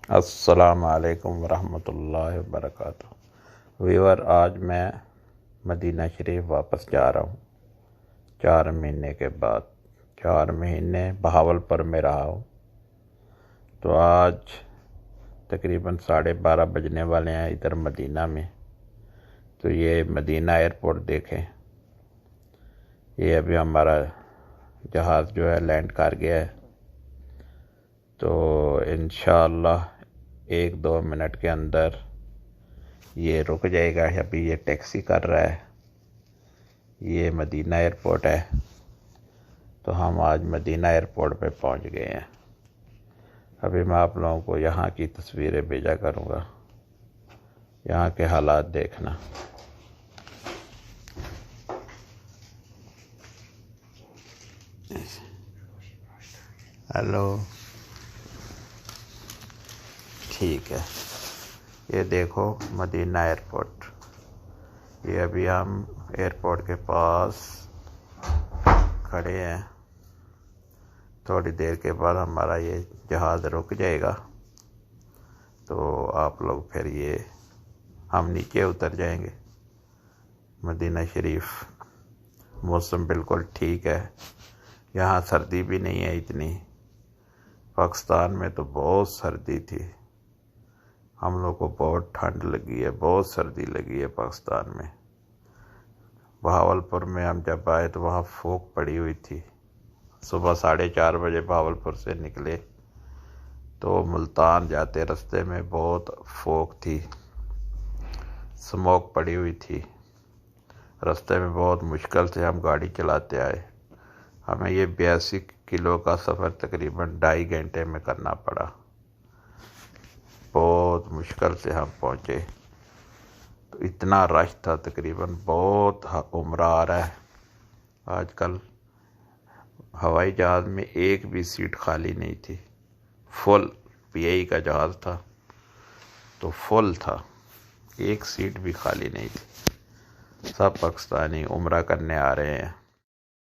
السلام علیکم ورحمۃ اللہ وبرکاتہ۔ ویور، آج میں مدینہ شریف واپس جا رہا ہوں 4 مہینے کے بعد۔ 4 مہینے بہاولپور میں رہا ہوں، تو آج تقریباً 12:30 بجنے والے ہیں ادھر مدینہ میں۔ تو یہ مدینہ ایئرپورٹ دیکھیں، یہ ابھی ہمارا جہاز جو ہے لینڈ کر گیا ہے، تو انشاءاللہ 1-2 منٹ کے اندر یہ رک جائے گا۔ ابھی یہ ٹیکسی کر رہا ہے، یہ مدینہ ایئرپورٹ ہے۔ تو ہم آج مدینہ ایئرپورٹ پہ پہنچ گئے ہیں۔ ابھی میں آپ لوگوں کو یہاں کی تصویریں بھیجا کروں گا، یہاں کے حالات دیکھنا۔ ہیلو، ٹھیک ہے، یہ دیکھو مدینہ ایئرپورٹ۔ یہ ابھی ہم ایئرپورٹ کے پاس کھڑے ہیں، تھوڑی دیر کے بعد ہمارا یہ جہاز رک جائے گا، تو آپ لوگ پھر ہم نیچے اتر جائیں گے مدینہ شریف۔ موسم بالکل ٹھیک ہے، یہاں سردی بھی نہیں ہے اتنی۔ پاکستان میں تو بہت سردی تھی، ہم لوگ کو بہت ٹھنڈ لگی ہے، بہت سردی لگی ہے پاکستان میں۔ بہاولپور میں ہم جب آئے تو وہاں فوگ پڑی ہوئی تھی۔ صبح 4:30 بجے بہاولپور سے نکلے تو ملتان جاتے رستے میں بہت فوگ تھی، سموک پڑی ہوئی تھی، رستے میں بہت مشکل سے ہم گاڑی چلاتے آئے۔ ہمیں یہ 82 کلو کا سفر تقریباً 2.5 گھنٹے میں کرنا پڑا، بہت مشکل سے ہم پہنچے۔ تو اتنا رش تھا، تقریباً بہت عمرہ آ رہا ہے آج کل۔ ہوائی جہاز میں ایک بھی سیٹ خالی نہیں تھی، فل PI کا جہاز تھا تو فل تھا، ایک سیٹ بھی خالی نہیں تھی۔ سب پاکستانی عمرہ کرنے آ رہے ہیں۔